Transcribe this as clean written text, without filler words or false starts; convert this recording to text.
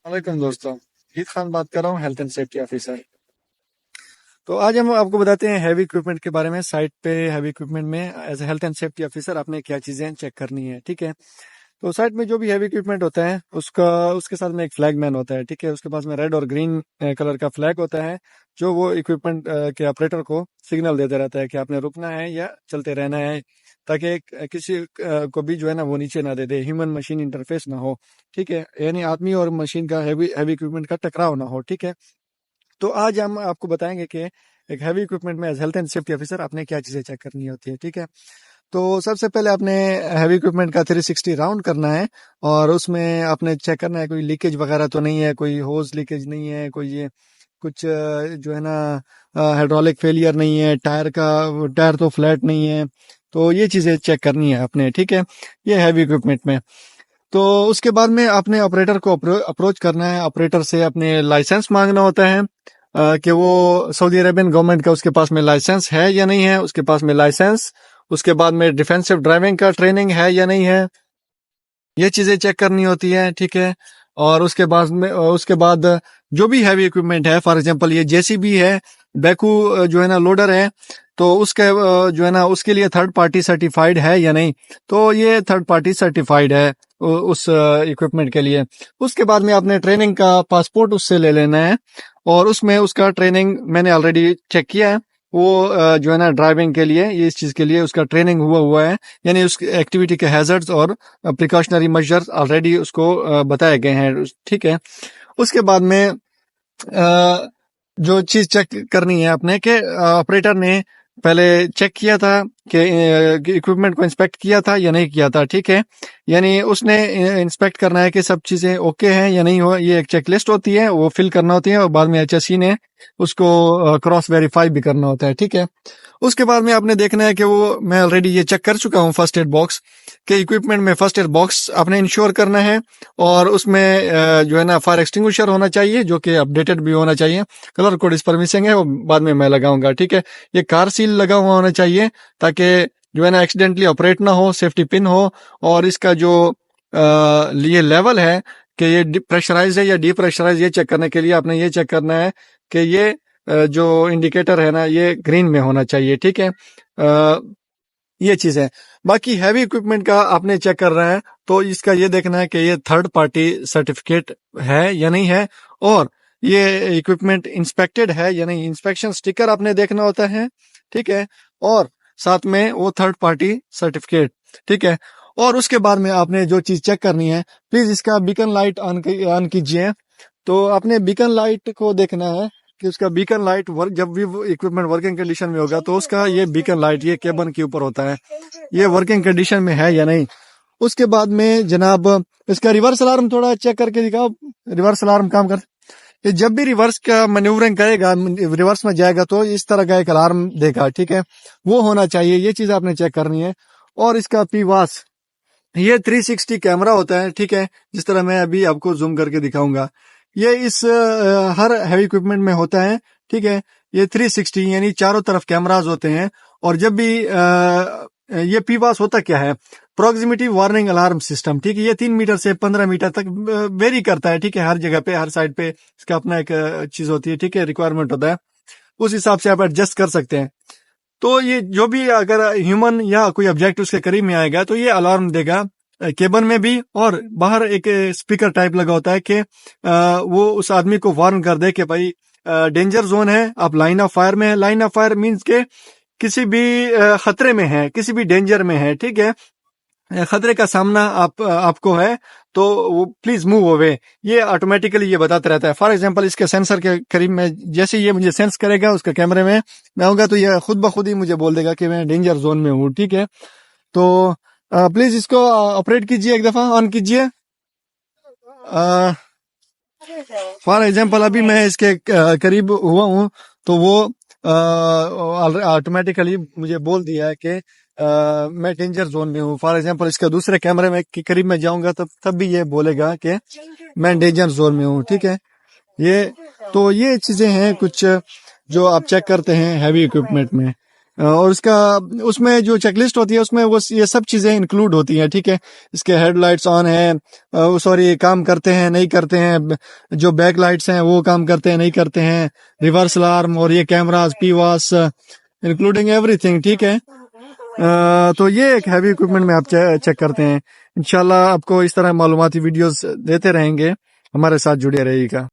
वालेकुम दोस्तों। ईद खान बात कर रहा हूँ, हेल्थ एंड सेफ्टी ऑफिसर। तो आज हम आपको बताते हैं हैवी इक्विपमेंट के बारे में। साइट पे हैवी इक्विपमेंट में as a health and safety officer आपने क्या चीजें चेक करनी है, ठीक है। तो साइट में जो भी हैवी इक्विपमेंट होता है उसका उसके साथ में एक फ्लैग मैन होता है, ठीक है। उसके पास में रेड और ग्रीन कलर का फ्लैग होता है, जो वो इक्विपमेंट के ऑपरेटर को सिग्नल देता रहता है कि आपने रुकना है या चलते रहना है, ताकि किसी को भी जो है ना वो नीचे ना दे दे, ह्यूमन मशीन इंटरफेस ना हो, ठीक है। यानी आदमी और मशीन का हैवी हैवी इक्विपमेंट का टकराव ना हो, ठीक है। तो आज हम आपको बताएंगे कि एक हैवी इक्विपमेंट में as health and safety officer आपने क्या चीजें चेक करनी होती है, ठीक है। तो सबसे पहले आपने हैवी इक्विपमेंट का 360 राउंड करना है, और उसमें आपने चेक करना है कोई लीकेज वगैरह तो नहीं है, कोई होज लीकेज नहीं है, कोई ये कुछ जो है ना हाइड्रोलिक फेलियर नहीं है, टायर तो फ्लैट नहीं है। तो ये चीजें चेक करनी है आपने, ठीक है, ये हैवी इक्विपमेंट में। तो उसके बाद में आपने ऑपरेटर को अप्रोच करना है। ऑपरेटर से अपने लाइसेंस मांगना होता है, कि वो सऊदी अरेबियन गवर्नमेंट का उसके पास में लाइसेंस है या नहीं है, उसके पास में लाइसेंस। उसके बाद में डिफेंसिव ड्राइविंग का ट्रेनिंग है या नहीं है, ये चीजें चेक करनी होती है, ठीक है। और उसके बाद जो भी हैवी इक्विपमेंट है, फॉर एग्जांपल ये जेसीबी है, बैकू जो है ना लोडर है, तो उसके जो है ना उसके लिए थर्ड पार्टी सर्टिफाइड है या नहीं। तो ये थर्ड पार्टी सर्टिफाइड है उस इक्विपमेंट के लिए। उसके बाद में आपने ट्रेनिंग का पासपोर्ट उससे ले लेना है, और उसमें उसका ट्रेनिंग मैंने ऑलरेडी चेक किया है। वो जो है ना ड्राइविंग के लिए, ये इस चीज के लिए उसका ट्रेनिंग हुआ हुआ है, यानी उस एक्टिविटी के हैजर्ड्स और प्रिकॉशनरी मेजर्स ऑलरेडी उसको बताए गए हैं, ठीक है। उसके बाद में जो चीज चेक करनी है आपने कि ऑपरेटर ने पहले चेक किया था कि इक्विपमेंट को इंस्पेक्ट किया था या नहीं किया था, ठीक है। यानी उसने इंस्पेक्ट करना है कि सब चीजें ओके हैं या नहीं हो। ये एक चेकलिस्ट होती है, वो फिल करना होती है, और बाद में एचएससी ने उसको क्रॉस वेरीफाई भी करना होता है, ठीक है। उसके बाद में आपने देखना है कि वो, मैं ऑलरेडी ये चेक कर चुका हूँ फर्स्ट एड बॉक्स, के इक्विपमेंट में फर्स्ट एड बॉक्स आपने इंश्योर करना है। और उसमें जो है ना फायर एक्सटिंग्विशर होना चाहिए, जो कि अपडेटेड भी होना चाहिए। कलर कोड इस पर मिसिंग है, वो बाद में मैं लगाऊंगा, ठीक है। ये कार सील लगा हुआ होना चाहिए, ताकि जो है ना एक्सीडेंटली ऑपरेट ना हो, सेफ्टी पिन हो। और इसका जो ये लेवल है कि ये प्रेशराइज है या डीप्रेशराइज, ये चेक करने के लिए आपने ये चेक करना है कि ये जो इंडिकेटर है ना ये ग्रीन में होना चाहिए, ठीक है। ये चीज है। बाकी हैवी इक्विपमेंट का आपने चेक कर रहा है, तो इसका ये देखना है कि ये थर्ड पार्टी सर्टिफिकेट है या नहीं है, और ये इक्विपमेंट इंस्पेक्टेड है या नहीं। इंस्पेक्शन स्टिकर आपने देखना होता है, ठीक है, और साथ में वो थर्ड पार्टी सर्टिफिकेट, ठीक है। और उसके बाद में आपने जो चीज चेक करनी है, प्लीज इसका बीकन लाइट ऑन कीजिए। तो आपने बीकन लाइट को देखना है कि उसका बीकन लाइट वर्क, जब भी इक्विपमेंट वर्किंग कंडीशन में होगा तो उसका ये बीकन लाइट ये केबन के ऊपर होता है, ये वर्किंग कंडीशन में है या नहीं। उसके बाद में जनाब इसका रिवर्स अलार्म थोड़ा चेक करके दिखाओ। रिवर्स अलार्म काम कर, ये जब भी रिवर्स का मैन्यूवरिंग करेगा, रिवर्स में जाएगा, तो इस तरह का एक अलार्म देगा, ठीक है, वो होना चाहिए। ये चीज आपने चेक करनी है। और इसका पीवास, ये 360 कैमरा होता है, ठीक है, जिस तरह मैं अभी आपको जूम करके दिखाऊंगा। ये इस हर हैवी इक्विपमेंट में होता है, ठीक है। ये 360 यानी चारों तरफ कैमराज होते हैं। और जब भी ये पीवास होता क्या है, प्रोक्सिमिटी वार्निंग अलार्म सिस्टम, ठीक है। ये 3 मीटर से 15 मीटर तक वेरी करता है, ठीक है। हर जगह पे, हर साइड पे इसका अपना एक चीज होती है, ठीक है, रिक्वायरमेंट होता है। उस हिसाब से आप एडजस्ट कर सकते हैं। तो ये जो भी अगर ह्यूमन या कोई ऑब्जेक्ट उसके करीब में आएगा तो ये अलार्म देगा, केबन में भी। और बाहर एक स्पीकर टाइप लगा होता है कि वो उस आदमी को वार्न कर दे कि भाई डेंजर जोन है, आप लाइन ऑफ फायर में है। लाइन ऑफ फायर मींस के किसी भी खतरे में है, किसी भी डेंजर में है, ठीक है, खतरे का सामना आपको है, तो वो प्लीज मूव अवे, ये ऑटोमेटिकली ये बताता रहता है। फॉर एग्जांपल इसके सेंसर के करीब में जैसे ये मुझे सेंस करेगा, उसके कैमरे में मैं आऊंगा, तो ये खुद ब खुद ही मुझे बोल देगा कि मैं डेंजर जोन में हूँ, ठीक है। तो प्लीज इसको ऑपरेट कीजिए, एक दफा ऑन कीजिए। फॉर एग्जांपल अभी मैं इसके करीब हुआ हूँ, तो वो ऑटोमेटिकली मुझे बोल दिया है कि मैं डेंजर जोन में हूँ। फॉर एग्जांपल इसके दूसरे कैमरे में के करीब में जाऊंगा तब भी ये बोलेगा कि मैं डेंजर जोन में हूँ, ठीक है। ये तो ये चीजें हैं कुछ जो आप चेक करते हैं हैवी इक्विपमेंट में। और इसका उसमें जो चेकलिस्ट होती है उसमें वो ये सब चीजें इंक्लूड होती हैं, ठीक है। इसके हेडलाइट्स ऑन है, सॉरी काम करते हैं नहीं करते हैं, जो बैक लाइट्स हैं वो काम करते हैं नहीं करते हैं, रिवर्स अलार्म और ये कैमरास पीवास इंक्लूडिंग एवरीथिंग, ठीक है। तो ये एक हैवी इक्विपमेंट में आप चेक करते हैं। इंशाल्लाह आपको इस तरह मालूमाती वीडियोस देते रहेंगे, हमारे साथ जुड़े रहिएगा।